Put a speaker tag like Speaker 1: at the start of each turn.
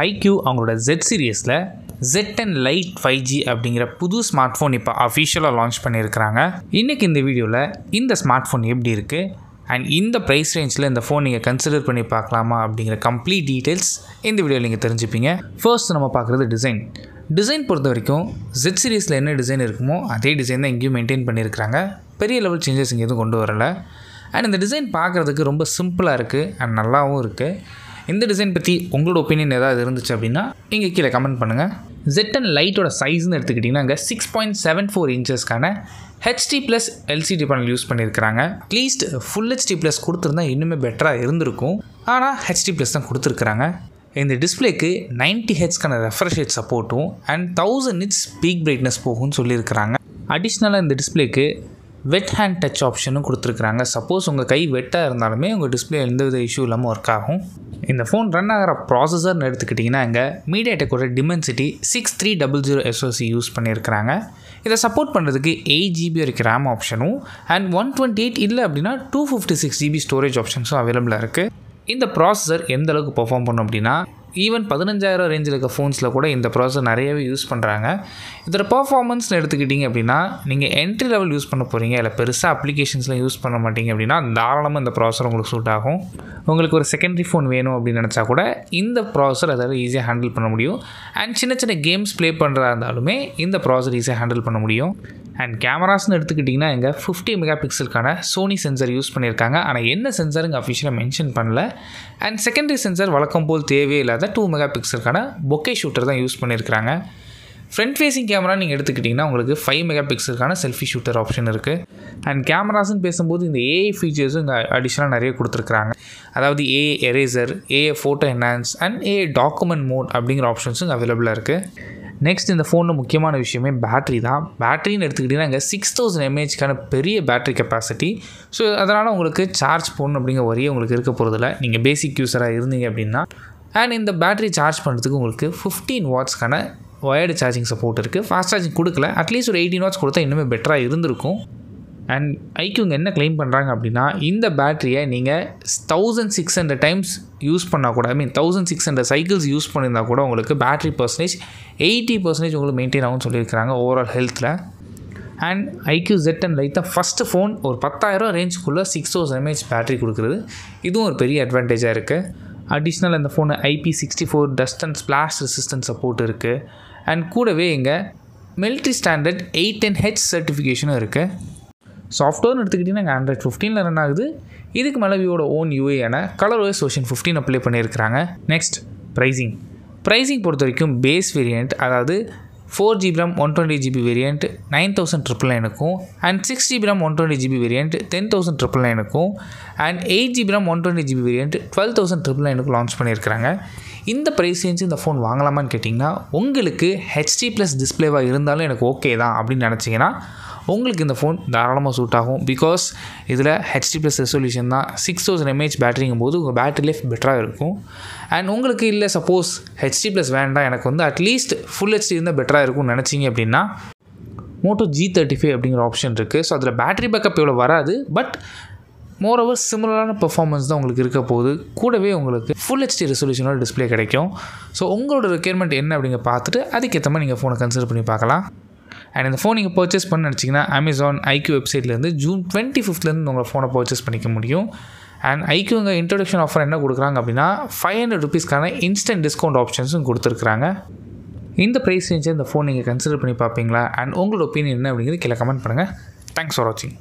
Speaker 1: IQ அவங்களோட Z சீரியஸில் Z10 Lite 5G அப்படிங்கிற புது ஸ்மார்ட் ஃபோன் இப்போ அஃபிஷியலாக லான்ச் பண்ணியிருக்கிறாங்க. இன்றைக்கி இந்த வீடியோவில் இந்த ஸ்மார்ட் ஃபோன் எப்படி இருக்குது அண்ட் இந்த ப்ரைஸ் ரேஞ்சில் இந்த ஃபோன் நீங்கள் கன்சிடர் பண்ணி பார்க்கலாமா அப்படிங்கிற கம்ப்ளீட் டீட்டெயில்ஸ் இந்த வீடியோவில் நீங்கள் தெரிஞ்சுப்பீங்க. ஃபர்ஸ்ட் நம்ம பார்க்குறது டிசைன் பொறுத்த வரைக்கும் Z சீரியஸில் என்ன டிசைன் இருக்குமோ அதே டிசைன் தான் இங்கேயும் மெயின்டைன் பண்ணியிருக்கிறாங்க. பெரிய லெவல் சேஞ்சஸ் இங்கே எதுவும் கொண்டு வரலை. அண்ட் இந்த டிசைன் பார்க்குறதுக்கு ரொம்ப சிம்பிளாக இருக்குது அண்ட் நல்லாவும் இருக்குது. இந்த டிசைன் பற்றி உங்களோட ஒப்பீனியன் ஏதாவது இருந்துச்சு அப்படின்னா நீங்கள் கீழே கமெண்ட் பண்ணுங்கள். Z10 Liteோட சைஸ்ன்னு எடுத்துக்கிட்டிங்கன்னா அங்கே 6.74 இன்ச்சஸ்க்கான HD+ LCD பேனல் யூஸ் பண்ணியிருக்கிறாங்க. அட்லீஸ்ட் ஃபுல் HD+ கொடுத்துருந்தா இன்னுமே பெட்டராக இருந்திருக்கும். ஆனால் HD+ தான் கொடுத்துருக்குறாங்க. இந்த டிஸ்பிளேக்கு 90 Hzக்கான ரெஃப்ரெஷ் ரேட் சப்போர்ட்டும் அண்ட் 1000 nits பீக் பிரைட்னஸ் போகும்னு சொல்லியிருக்கிறாங்க. அடிஷ்னலாக இந்த டிஸ்பிளேக்கு வெட் ஹேண்ட் டச் ஆப்ஷனும் கொடுத்துருக்குறாங்க. சப்போஸ் உங்கள் கை வெட்டாக இருந்தாலுமே உங்கள் டிஸ்பிளே எந்தவித இஷ்யூ இல்லாமல் ஒர்க் ஆகும். இந்த ஃபோன் ரன் ஆகிற ப்ராசஸர்னு எடுத்துக்கிட்டிங்கன்னா இங்கே MediaTekோட Dimensity 6300 SoC யூஸ் பண்ணியிருக்கிறாங்க. இதை சப்போர்ட் பண்ணுறதுக்கு 8GB வரைக்கும் ரேம் ஆப்ஷனும் அண்ட் 128 இல்லை அப்படின்னா 256GB ஸ்டோரேஜ் ஆப்ஷன்ஸும் அவைலபிளாக இருக்குது. இந்த ப்ராசஸர் எந்த அளவுக்கு பெர்ஃபார்ம் பண்ணும் அப்படின்னா ஈவன் 15000 ரேஞ்சில் இருக்க ஃபோன்ஸில் கூட இந்த ப்ராசஸர் நிறையவே யூஸ் பண்ணுறாங்க. இதோட பர்ஃபார்மன்ஸ்னு எடுத்துக்கிட்டிங்க அப்படின்னா நீங்கள் என்ட்ரி லெவல் யூஸ் பண்ண போகிறீங்க இல்லை பெருசாக அப்ளிகேஷன்ஸ்லாம் யூஸ் பண்ண மாட்டீங்க அப்படின்னா தாராளமாக இந்த ப்ராசஸர் உங்களுக்கு சூட் ஆகும். உங்களுக்கு ஒரு செகண்டரி ஃபோன் வேணும் அப்படின்னு நினச்சா கூட இந்த ப்ராசஸர் அதாவது ஈஸியாக ஹேண்டில் பண்ண முடியும். அண்ட் சின்ன கேம்ஸ் ப்ளே பண்ணுறதா இருந்தாலுமே இந்த ப்ராசஸர் ஈஸியாக ஹேண்டில் பண்ண முடியும். அண்ட் கேமராஸ்னு எடுத்துக்கிட்டிங்கன்னா இங்கே 50 மெகாபிக்சலுக்கான சோனி சென்சர் யூஸ் பண்ணியிருக்காங்க. ஆனால் என்ன சென்சருங்க அஃபிஷியலாக மென்ஷன் பண்ணல. அண்ட் செகண்டரி சென்சர் வழக்கம் போல் தேவையே இல்லாத 2 மெகாபிக்சலுக்கான பொக்கே ஷூட்டர் தான் யூஸ் பண்ணியிருக்கிறாங்க. ஃப்ரண்ட் ஃபேஸிங் கேமரா நீங்கள் எடுத்துக்கிட்டிங்கன்னா உங்களுக்கு 5 மெகாபிக்சலுக்கான செல்ஃபி ஷூட்டர் ஆப்ஷன் இருக்குது. அண்ட் கேமராஸ்ன்னு பேசும்போது இந்த AI ஃபீச்சர்ஸும் இங்கே அடிஷ்னலாக நிறைய கொடுத்துருக்குறாங்க. அதாவது AI eraser, AI photo enhance and AI document mode அப்படிங்கிற ஆப்ஷன்ஸும் அவைலபிளாக இருக்குது. நெக்ஸ்ட் இந்த ஃபோனில் முக்கியமான விஷயமே பேட்ரி தான். பேட்டரின்னு எடுத்துக்கிட்டிங்கன்னா இங்கே 6000 mAhக்கான பெரிய பேட்டரி கெப்பாசிட்டி. ஸோ அதனால் உங்களுக்கு சார்ஜ் போடணும் அப்படிங்கிற வரையே உங்களுக்கு இருக்க போகிறதில்ல நீங்கள் பேசிக் யூஸராக இருந்தீங்க அப்படின்னா. அண்ட் இந்த பேட்டரி சார்ஜ் பண்ணுறதுக்கு உங்களுக்கு 15 வாட்ஸ்க்கான ஒயர்டு சார்ஜிங் சப்போர்ட் இருக்குது. ஃபாஸ்ட் சார்ஜிங் கொடுக்கல. அட்லீஸ்ட் ஒரு 18 வாட்ஸ் கொடுத்தா இன்னுமே பெட்டராக இருந்திருக்கும். அண்ட் ஐக்யூங்க என்ன கிளைம் பண்ணுறாங்க அப்படின்னா இந்த பேட்டரியை நீங்கள் 1600 டைம்ஸ் யூஸ் பண்ணால் கூட 1600 சைக்கிள்ஸ் யூஸ் பண்ணியிருந்தால் கூட உங்களுக்கு பேட்டரி பர்சன்டேஜ் 80% உங்களுக்கு மெயின்டைன் ஆகும்னு சொல்லியிருக்கிறாங்க ஓவரால் ஹெல்த்தில். அண்ட் ஐக்யூ Z10 Lite தான் ஃபஸ்ட்டு ஃபோன் ஒரு 10000 ரேஞ்சுக்குள்ளே 6000 mAh பேட்டரி கொடுக்குறது. இதுவும் ஒரு பெரிய அட்வான்டேஜாக இருக்குது. அடிஷ்னல் இந்த phone IP64 dust and splash resistant support இருக்குது. அண்ட் கூடவே இங்கே மிலிட்ரி ஸ்டாண்டர்ட் 810H சர்டிஃபிகேஷனும் இருக்குது. சாஃப்ட்வேர்னு எடுத்துக்கிட்டிங்கன்னா Android 15 ரன் ஆகுது. இதுக்கு மேலே விவோட ஓன் UIயான ColorOS வெர்ஷன் 15 அப்ளை பண்ணியிருக்கிறாங்க. நெக்ஸ்ட் ப்ரைஸிங் பொறுத்த வரைக்கும் பேஸ் வேரியண்ட் அதாவது 4GB RAM 128GB வேரியண்ட் 9999க்கும் and 6GB RAM 128GB variant 10999க்கும் and 8GB RAM 128GB variant 12999க்கும் லான்ச் பண்ணியிருக்கிறாங்க. இந்த ப்ரைஸ் ரேஞ்சு இந்த ஃபோன் வாங்கலாமான்னு கேட்டிங்கன்னா உங்களுக்கு HD+ டிஸ்பிளேவாக இருந்தாலும் எனக்கு ஓகே தான் அப்படின்னு நினச்சிங்கன்னா உங்களுக்கு இந்த ஃபோன் தாராளமாக சூட் ஆகும். பிகாஸ் இதில் HD+ ரெசல்யூஷன் தான் 6000 mAh பேட்டரிங்கும் போது உங்கள் பேட்டரி லைஃப் பெட்டராக இருக்கும். அண்ட் உங்களுக்கு இல்லை சப்போஸ் HD+ வேண்டாம் எனக்கு வந்து அட்லீஸ்ட் ஃபுல் HD இருந்தால் பெட்டராக இருக்கும்னு நினச்சிங்க அப்படின்னா Moto G35 அப்படிங்கிற ஆப்ஷன் இருக்குது. ஸோ அதில் பேட்டரி பேக்கப் எவ்வளோ வராது. பட் மோரோவர் சிமிலரான பெர்ஃபார்மன்ஸ் தான் உங்களுக்கு இருக்க போகுது. கூடவே உங்களுக்கு ஃபுல் HD ரெசல்யூஷனோட டிஸ்பிளே கிடைக்கும். ஸோ உங்களோட ரெக்யர்மெண்ட் என்ன அப்படிங்க பார்த்துட்டு அதுக்கேற்ற மாதிரி நீங்கள் ஃபோனை கன்சிடர் பண்ணி பார்க்கலாம். அண்ட் இந்த ஃபோன் நீங்கள் பர்ச்சேஸ் பண்ண நினச்சிங்கன்னா Amazon ஐக்யூ வெப்சைட்லேருந்து June 25th உங்கள் ஃபோனை பர்ச்சேஸ் பண்ணிக்க முடியும். அண்ட் ஐக்யூங்க இன்ட்ரடக்ஷன் ஆஃபர் என்ன கொடுக்குறாங்க அப்படின்னா 500 rupeesக்கான இன்ஸ்டன்ட் டிஸ்கவுண்ட் ஆப்ஷன்ஸும் கொடுத்துருக்குறாங்க. இந்த ப்ரைஸ் ரேஞ்சை இந்த ஃபோன் நீங்கள் கன்சிடர் பண்ணி பார்ப்பீங்களா? அண்ட் உங்களோட ஒப்பீனியன் என்ன அப்படிங்கிறது கீழே கமெண்ட் பண்ணுங்கள். தேங்க்ஸ் ஃபார் வாட்சிங்.